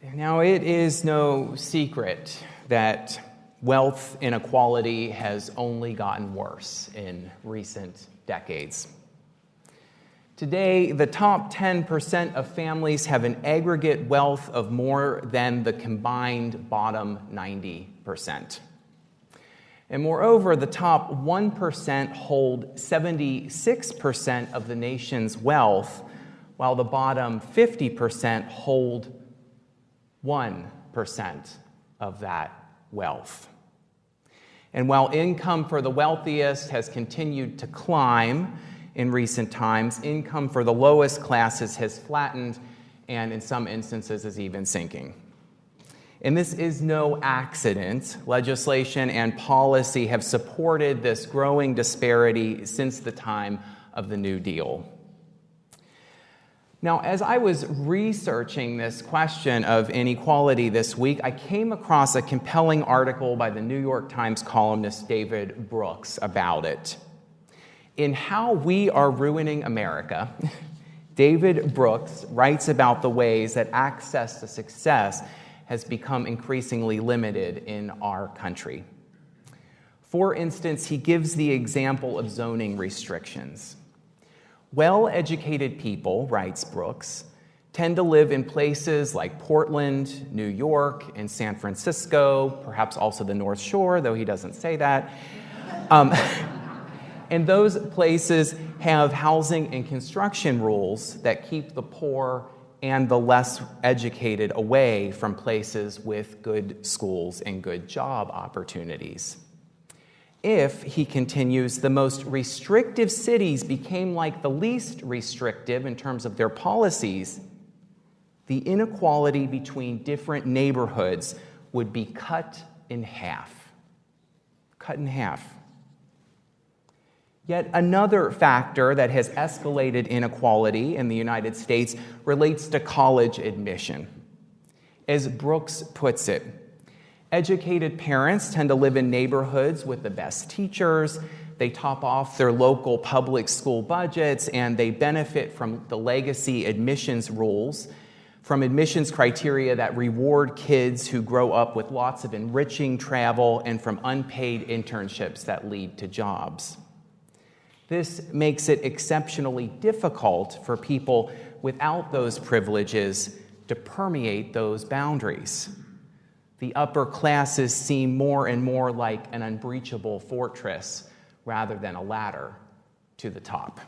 Now, it is no secret that wealth inequality has only gotten worse in recent decades. Today, the top 10% of families have an aggregate wealth of more than the combined bottom 90%. And moreover, the top 1% hold 76% of the nation's wealth, while the bottom 50% hold 1% of that wealth. And while income for the wealthiest has continued to climb in recent times, income for the lowest classes has flattened and in some instances is even sinking. And this is no accident. Legislation and policy have supported this growing disparity since the time of the New Deal. Now, as I was researching this question of inequality this week, I came across a compelling article by the New York Times columnist David Brooks about it. In How We Are Ruining America, David Brooks writes about the ways that access to success has become increasingly limited in our country. For instance, he gives the example of zoning restrictions. Well-educated people, writes Brooks, tend to live in places like Portland, New York, and San Francisco, perhaps also the North Shore, though he doesn't say that. And those places have housing and construction rules that keep the poor and the less educated away from places with good schools and good job opportunities. If, he continues, the most restrictive cities became like the least restrictive in terms of their policies, the inequality between different neighborhoods would be cut in half. Cut in half. Yet another factor that has escalated inequality in the United States relates to college admission. As Brooks puts it, educated parents tend to live in neighborhoods with the best teachers, they top off their local public school budgets, and they benefit from the legacy admissions rules, from admissions criteria that reward kids who grow up with lots of enriching travel, and from unpaid internships that lead to jobs. This makes it exceptionally difficult for people without those privileges to permeate those boundaries. The upper classes seem more and more like an unbreachable fortress rather than a ladder to the top.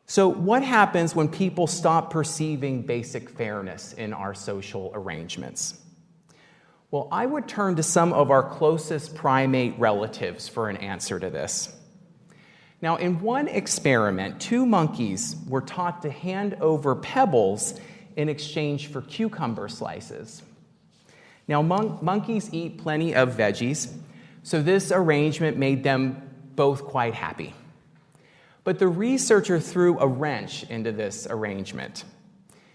So what happens when people stop perceiving basic fairness in our social arrangements? Well, I would turn to some of our closest primate relatives for an answer to this. Now, in one experiment, 2 monkeys were taught to hand over pebbles in exchange for cucumber slices. Now, monkeys eat plenty of veggies, so this arrangement made them both quite happy. But the researcher threw a wrench into this arrangement.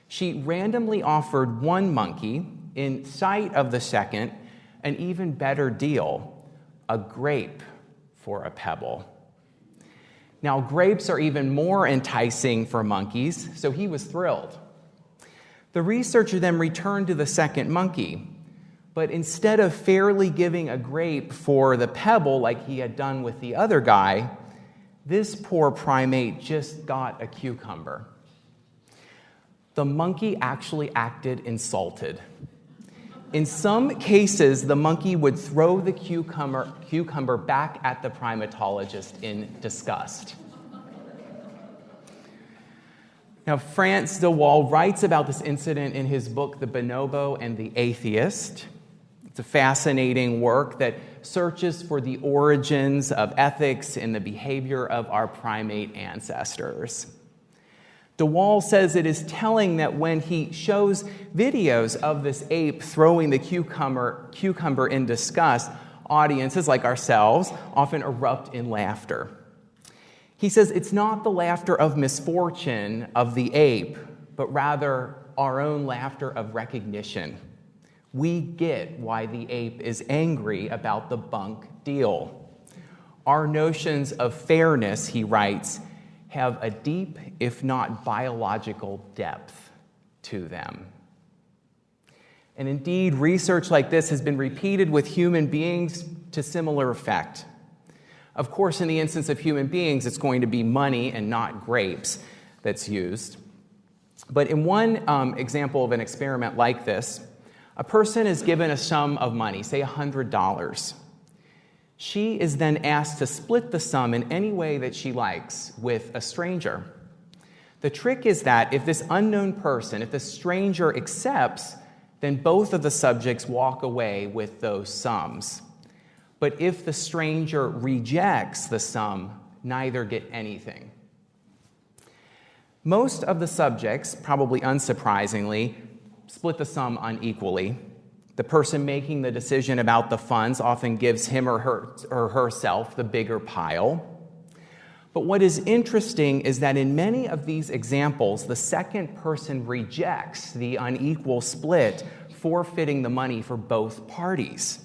She randomly offered one monkey, in sight of the second, an even better deal, a grape for a pebble. Now, grapes are even more enticing for monkeys, so he was thrilled. The researcher then returned to the second monkey, but instead of fairly giving a grape for the pebble like he had done with the other guy, this poor primate just got a cucumber. The monkey actually acted insulted. In some cases, the monkey would throw the cucumber back at the primatologist in disgust. Now, France de Waal writes about this incident in his book, The Bonobo and the Atheist. It's a fascinating work that searches for the origins of ethics and the behavior of our primate ancestors. De Waal says it is telling that when he shows videos of this ape throwing the cucumber in disgust, audiences like ourselves often erupt in laughter. He says it's not the laughter of misfortune of the ape, but rather our own laughter of recognition. We get why the ape is angry about the bunk deal. Our notions of fairness, he writes, have a deep, if not biological, depth. to them. And indeed, research like this has been repeated with human beings to similar effect. Of course, in the instance of human beings, it's going to be money and not grapes that's used. But in one example of an experiment like this, a person is given a sum of money, say $100. She is then asked to split the sum in any way that she likes with a stranger. The trick is that if this unknown person, if the stranger accepts, then both of the subjects walk away with those sums. But if the stranger rejects the sum, neither get anything. Most of the subjects, probably unsurprisingly, split the sum unequally. The person making the decision about the funds often gives him or herself the bigger pile. But what is interesting is that in many of these examples, the second person rejects the unequal split, forfeiting the money for both parties.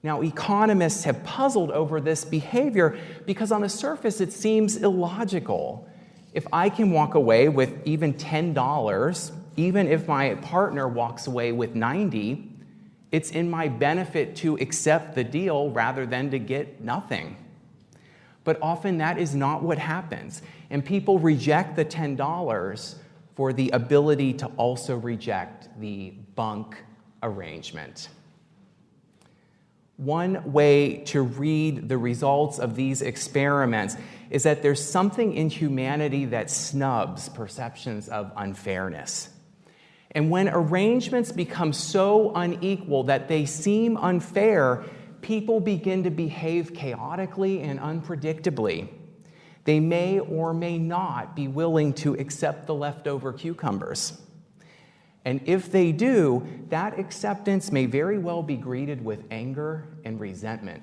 Now, economists have puzzled over this behavior because on the surface it seems illogical. If I can walk away with even $10, even if my partner walks away with $90, it's in my benefit to accept the deal rather than to get nothing. But often that is not what happens, and people reject the $10 for the ability to also reject the bunk arrangement. One way to read the results of these experiments is that there's something in humanity that snubs perceptions of unfairness. And when arrangements become so unequal that they seem unfair, people begin to behave chaotically and unpredictably. They may or may not be willing to accept the leftover cucumbers. And if they do, that acceptance may very well be greeted with anger and resentment.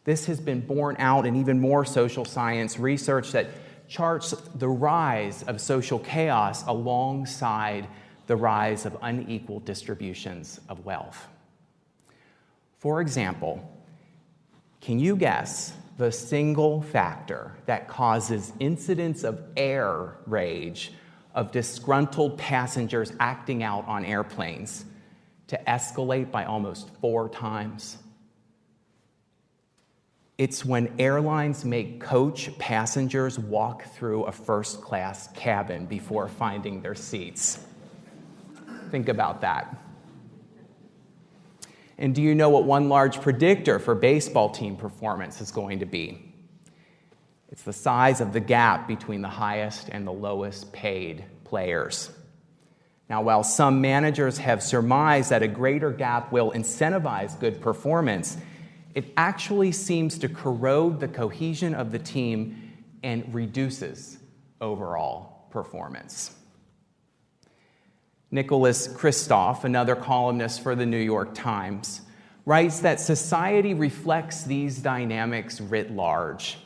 This has been borne out in even more social science research that charts the rise of social chaos alongside the rise of unequal distributions of wealth. For example, can you guess the single factor that causes incidents of air rage, of disgruntled passengers acting out on airplanes, to escalate by almost 4 times? It's when airlines make coach passengers walk through a first-class cabin before finding their seats. Think about that. And do you know what one large predictor for baseball team performance is going to be? It's the size of the gap between the highest and the lowest paid players. Now, while some managers have surmised that a greater gap will incentivize good performance, it actually seems to corrode the cohesion of the team and reduces overall performance. Nicholas Kristof, another columnist for the New York Times, writes that society reflects these dynamics writ large.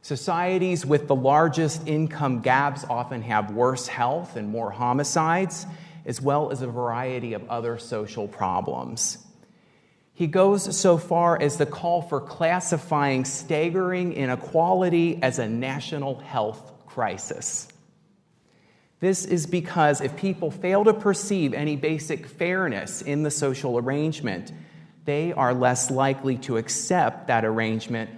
Societies with the largest income gaps often have worse health and more homicides, as well as a variety of other social problems. He goes so far as to call for classifying staggering inequality as a national health crisis. This is because if people fail to perceive any basic fairness in the social arrangement, they are less likely to accept that arrangement,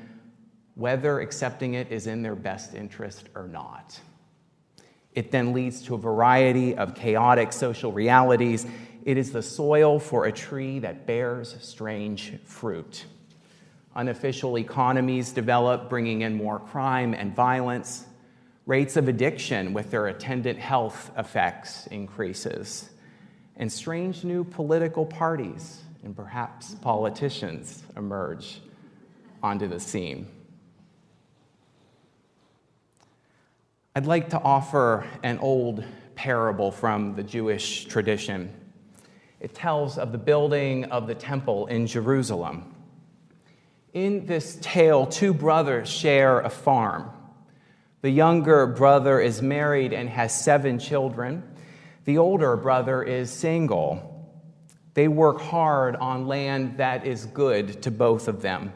whether accepting it is in their best interest or not. It then leads to a variety of chaotic social realities. It is the soil for a tree that bears strange fruit. Unofficial economies develop, bringing in more crime and violence. Rates of addiction with their attendant health effects increases. And strange new political parties and perhaps politicians emerge onto the scene. I'd like to offer an old parable from the Jewish tradition. It tells of the building of the temple in Jerusalem. In this tale, 2 brothers share a farm. The younger brother is married and has 7 children. The older brother is single. They work hard on land that is good to both of them.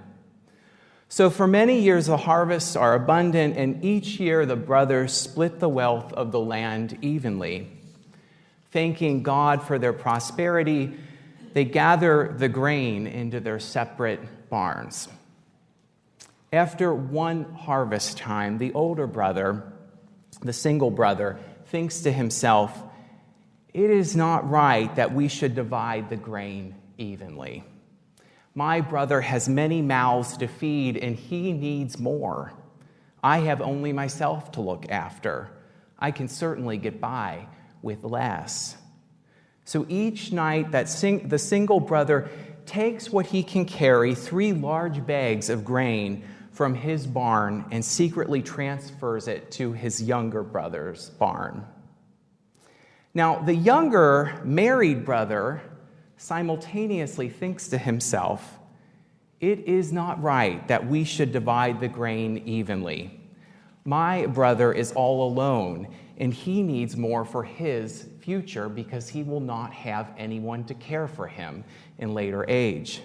So for many years, the harvests are abundant, and each year the brothers split the wealth of the land evenly. Thanking God for their prosperity, they gather the grain into their separate barns. After one harvest time, the older brother, the single brother, thinks to himself, "It is not right that we should divide the grain evenly. My brother has many mouths to feed, and he needs more. I have only myself to look after. I can certainly get by with less." So each night the single brother takes what he can carry, 3 large bags of grain from his barn, and secretly transfers it to his younger brother's barn. Now, the younger married brother simultaneously thinks to himself, "It is not right that we should divide the grain evenly. My brother is all alone, and he needs more for his future because he will not have anyone to care for him in later age."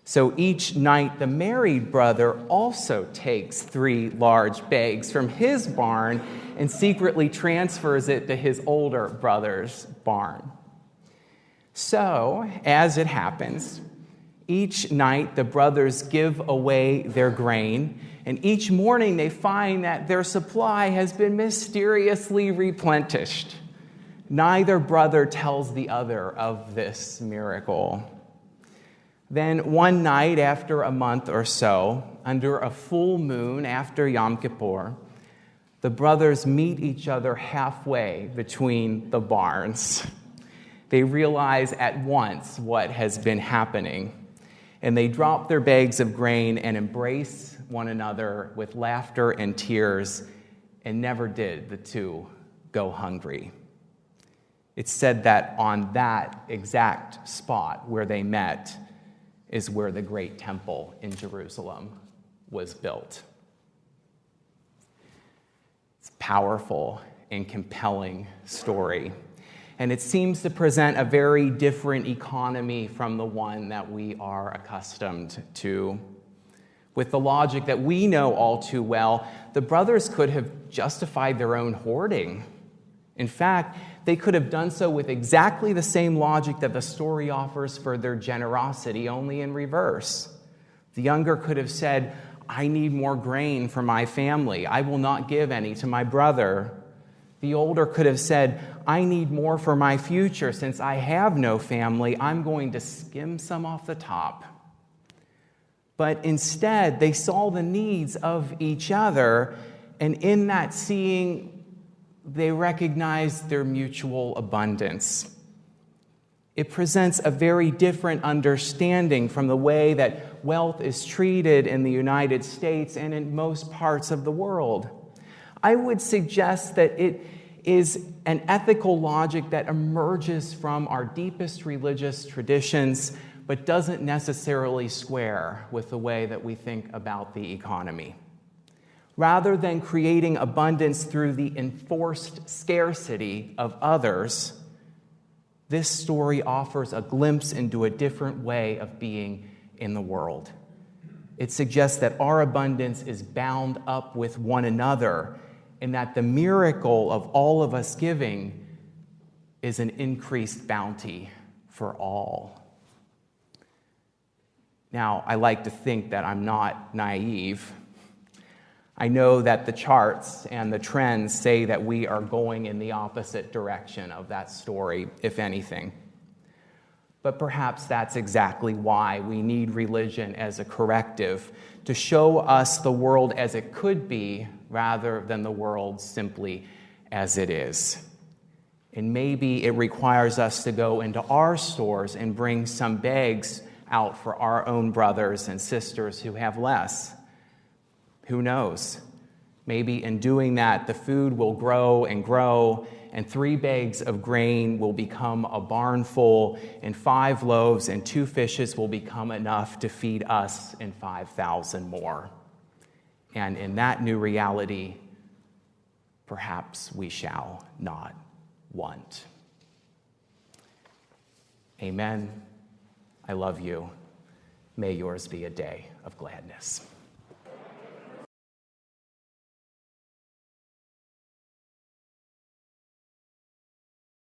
So each night, the married brother also takes 3 large bags from his barn and secretly transfers it to his older brother's barn. So, as it happens, each night the brothers give away their grain, and each morning they find that their supply has been mysteriously replenished. Neither brother tells the other of this miracle. Then one night after a month or so, under a full moon after Yom Kippur, the brothers meet each other halfway between the barns. They realize at once what has been happening, and they drop their bags of grain and embrace one another with laughter and tears, and never did the two go hungry. It's said that on that exact spot where they met is where the great temple in Jerusalem was built. It's a powerful and compelling story, and it seems to present a very different economy from the one that we are accustomed to. With the logic that we know all too well, the brothers could have justified their own hoarding. In fact, they could have done so with exactly the same logic that the story offers for their generosity, only in reverse. The younger could have said, "I need more grain for my family. I will not give any to my brother." The older could have said, "I need more for my future. Since I have no family, I'm going to skim some off the top." But instead, they saw the needs of each other, and in that seeing, they recognized their mutual abundance. It presents a very different understanding from the way that wealth is treated in the United States and in most parts of the world. I would suggest that it is an ethical logic that emerges from our deepest religious traditions, but doesn't necessarily square with the way that we think about the economy. Rather than creating abundance through the enforced scarcity of others, this story offers a glimpse into a different way of being in the world. It suggests that our abundance is bound up with one another, and that the miracle of all of us giving is an increased bounty for all. Now, I like to think that I'm not naive. I know that the charts and the trends say that we are going in the opposite direction of that story, if anything. But perhaps that's exactly why we need religion as a corrective, to show us the world as it could be rather than the world simply as it is. And maybe it requires us to go into our stores and bring some bags out for our own brothers and sisters who have less. Who knows? Maybe in doing that, the food will grow and grow, and 3 bags of grain will become a barn full, and 5 loaves and 2 fishes will become enough to feed us and 5,000 more. And in that new reality, perhaps we shall not want. Amen. I love you. May yours be a day of gladness.